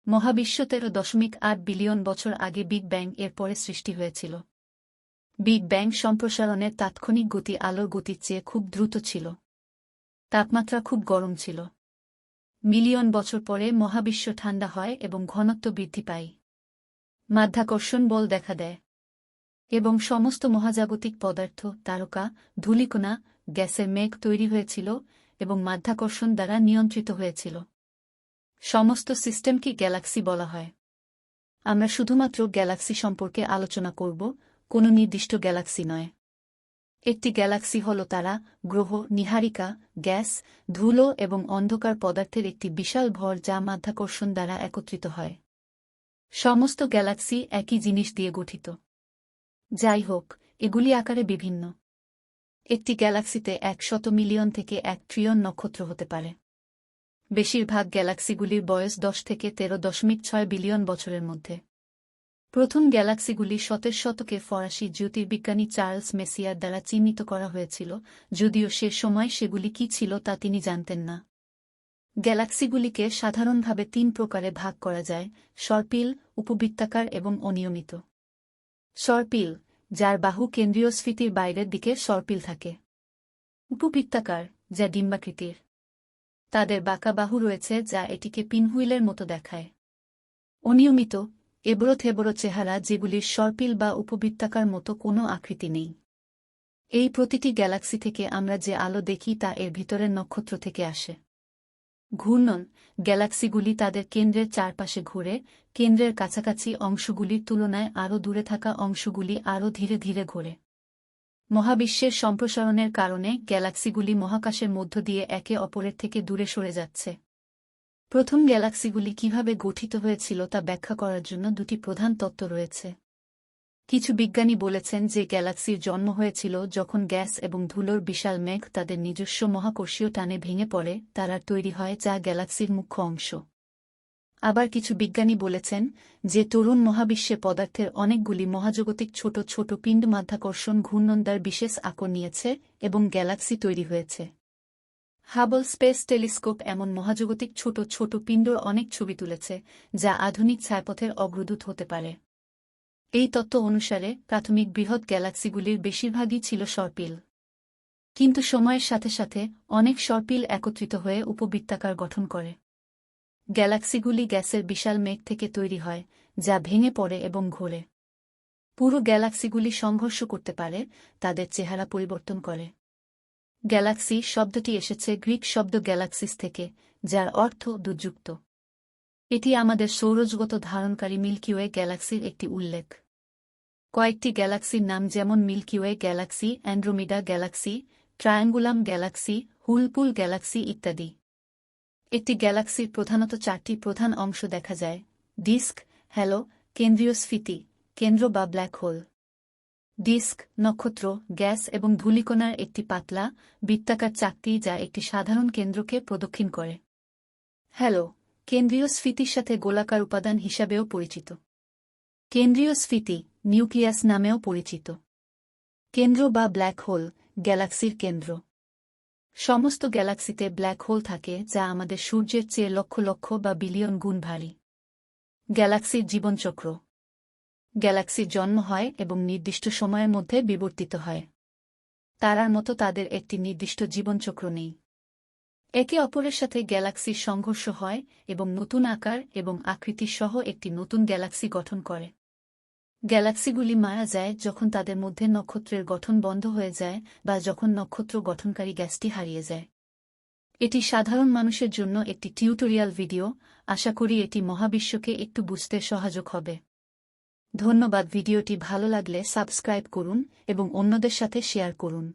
মহাবিশ্ব 13.8 বিলিয়ন বছর আগে বিগ ব্যাং এর পরে সৃষ্টি হয়েছিল। বিগ ব্যাং সম্প্রসারণের তাৎক্ষণিক গতি আলোর গতির চেয়ে খুব দ্রুত ছিল। তাপমাত্রা খুব গরম ছিল। মিলিয়ন বছর পরে মহাবিশ্ব ঠান্ডা হয় এবং ঘনত্ব বৃদ্ধি পায়। মাধ্যাকর্ষণ বল দেখা দেয় এবং সমস্ত মহাজাগতিক পদার্থ, তারকা, ধূলিকণা, গ্যাসের মেঘ তৈরি হয়েছিল এবং মাধ্যাকর্ষণ দ্বারা নিয়ন্ত্রিত হয়েছিল। সমস্ত সিস্টেমকে গ্যালাক্সি বলা হয়। আমরা শুধুমাত্র গ্যালাক্সি সম্পর্কে আলোচনা করব, কোনো নির্দিষ্ট গ্যালাক্সি নয়। একটি গ্যালাক্সি হল তারা, গ্রহ, নীহারিকা, গ্যাস, ধুলো এবং অন্ধকার পদার্থের একটি বিশাল ভর যা মাধ্যাকর্ষণ দ্বারা একত্রিত হয়। সমস্ত গ্যালাক্সি একই জিনিস দিয়ে গঠিত। যাই হোক, এগুলি আকারে বিভিন্ন। একটি গ্যালাক্সিতে 100 মিলিয়ন থেকে 1 ট্রিলিয়ন নক্ষত্র হতে পারে। বেশিরভাগ গ্যালাক্সিগুলির বয়স 10 থেকে 13.6 বিলিয়ন বছরের মধ্যে। প্রথম গ্যালাক্সিগুলি 17 শতকে ফরাসি জ্যোতির্বিজ্ঞানী চার্লস মেসিয়ার দ্বারা চিহ্নিত করা হয়েছিল, যদিও সে সময় সেগুলি কী ছিল তা তিনি জানতেন না। গ্যালাক্সিগুলিকে সাধারণভাবে 3 প্রকারে ভাগ করা যায়: সর্পিল, উপবৃত্তাকার এবং অনিয়মিত। সর্পিল, যার বাহু কেন্দ্রীয় স্ফীতির বাইরের দিকে সর্পিল থাকে। উপবৃত্তাকার, যা ডিম্বাকৃতির। তাদের বাঁকা বাহু রয়েছে যা এটিকে পিনহুইলের মতো দেখায়। অনিয়মিত, এবড়ো-থেবড়ো চেহারা যেগুলির সর্পিল বা উপবৃত্তাকার মতো কোনো আকৃতি নেই। এই প্রতিটি গ্যালাক্সি থেকে আমরা যে আলো দেখি তা এর ভিতরের নক্ষত্র থেকে আসে। ঘূর্ণন, গ্যালাক্সিগুলি তাদের কেন্দ্রের চারপাশে ঘুরে, কেন্দ্রের কাছাকাছি অংশগুলির তুলনায় আরও দূরে থাকা অংশগুলি আরও ধীরে ধীরে ঘোরে। মহাবিশ্বের সম্প্রসারণের কারণে গ্যালাক্সিগুলি মহাকাশের মধ্য দিয়ে একে অপরের থেকে দূরে সরে যাচ্ছে। প্রথম গ্যালাক্সিগুলি কিভাবে গঠিত হয়েছিল তা ব্যাখ্যা করার জন্য দুটি প্রধান তত্ত্ব রয়েছে। কিছু বিজ্ঞানী বলেছেন যে গ্যালাক্সির জন্ম হয়েছিল যখন গ্যাস এবং ধুলোর বিশাল মেঘ তাদের নিজস্ব মহাকর্ষীয় টানে ভেঙে পড়ে, তারার তৈরি হয় যা গ্যালাক্সির মুখ্য অংশ। আবার কিছু বিজ্ঞানী বলেছেন যে তরুণ মহাবিশ্বে পদার্থের অনেকগুলি মহাজাগতিক ছোট ছোট পিণ্ড মাধ্যাকর্ষণ ঘূর্ণন দ্বার বিশেষ আকর নিয়েছে এবং গ্যালাক্সি তৈরি হয়েছে। হাবল স্পেস টেলিস্কোপ এমন মহাজাগতিক ছোট ছোট পিণ্ডর অনেক ছবি তুলেছে যা আধুনিক ছায়াপথের অগ্রদূত হতে পারে। এই তত্ত্ব অনুসারে প্রাথমিক বৃহৎ গ্যালাক্সিগুলির বেশিরভাগই ছিল সর্পিল। কিন্তু সময়ের সাথে সাথে অনেক সর্পিল একত্রিত হয়ে উপবৃত্তাকার গঠন করে। গ্যালাক্সিগুলি গ্যাসের বিশাল মেঘ থেকে তৈরি হয়, যা ভেঙে পড়ে এবং ঘোরে। পুরো গ্যালাক্সিগুলি সংঘর্ষ করতে পারে, তাদের চেহারা পরিবর্তন করে। গ্যালাক্সি শব্দটি এসেছে গ্রিক শব্দ গ্যালাক্সিস থেকে, যার অর্থ দুযুক্ত। এটি আমাদের সৌরজগৎ ধারণকারী মিল্কিওয়ে গ্যালাক্সির একটি উল্লেখ। কয়েকটি গ্যালাক্সির নাম যেমন Milky Way galaxy, Andromeda galaxy, Triangulum galaxy, Whirlpool galaxy ইত্যাদি। একটি গ্যালাক্সির প্রধানত 4টি প্রধান অংশ দেখা যায়: ডিস্ক, হ্যালো, কেন্দ্রীয় স্ফীতি, কেন্দ্র বা ব্ল্যাক হোল। ডিস্ক, নক্ষত্র, গ্যাস এবং ধূলিকণার একটি পাতলা, বৃত্তাকার চাকতি যা একটি সাধারণ কেন্দ্রকে প্রদক্ষিণ করে। হ্যালো, কেন্দ্রীয় স্ফীতির সাথে গোলাকার উপাদান হিসাবেও পরিচিত। কেন্দ্রীয় স্ফীতি, নিউক্লিয়াস নামেও পরিচিত। কেন্দ্র বা ব্ল্যাক হোল, গ্যালাক্সির কেন্দ্র। সমস্ত গ্যালাক্সিতে ব্ল্যাক হোল থাকে যা আমাদের সূর্যের চেয়ে লক্ষ লক্ষ বা বিলিয়ন গুণ ভারী। গ্যালাক্সির জীবনচক্র। গ্যালাক্সির জন্ম হয় এবং নির্দিষ্ট সময়ের মধ্যে বিবর্তিত হয়। তারার মতো তাদের একটি নির্দিষ্ট জীবনচক্র নেই। একে অপরের সাথে গ্যালাক্সির সংঘর্ষ হয় এবং নতুন আকার এবং আকৃতি সহ একটি নতুন গ্যালাক্সি গঠন করে। গ্যালাক্সিগুলি মারা যায় যখন তাদের মধ্যে নক্ষত্রের গঠন বন্ধ হয়ে যায় বা যখন নক্ষত্র গঠনকারী গ্যাসটি হারিয়ে যায়। এটি সাধারণ মানুষের জন্য একটি টিউটোরিয়াল ভিডিও। আশা করি এটি মহাবিশ্বকে একটু বুঝতে সহায়ক হবে। ধন্যবাদ। ভিডিওটি ভালো লাগলে সাবস্ক্রাইব করুন এবং অন্যদের সাথে শেয়ার করুন।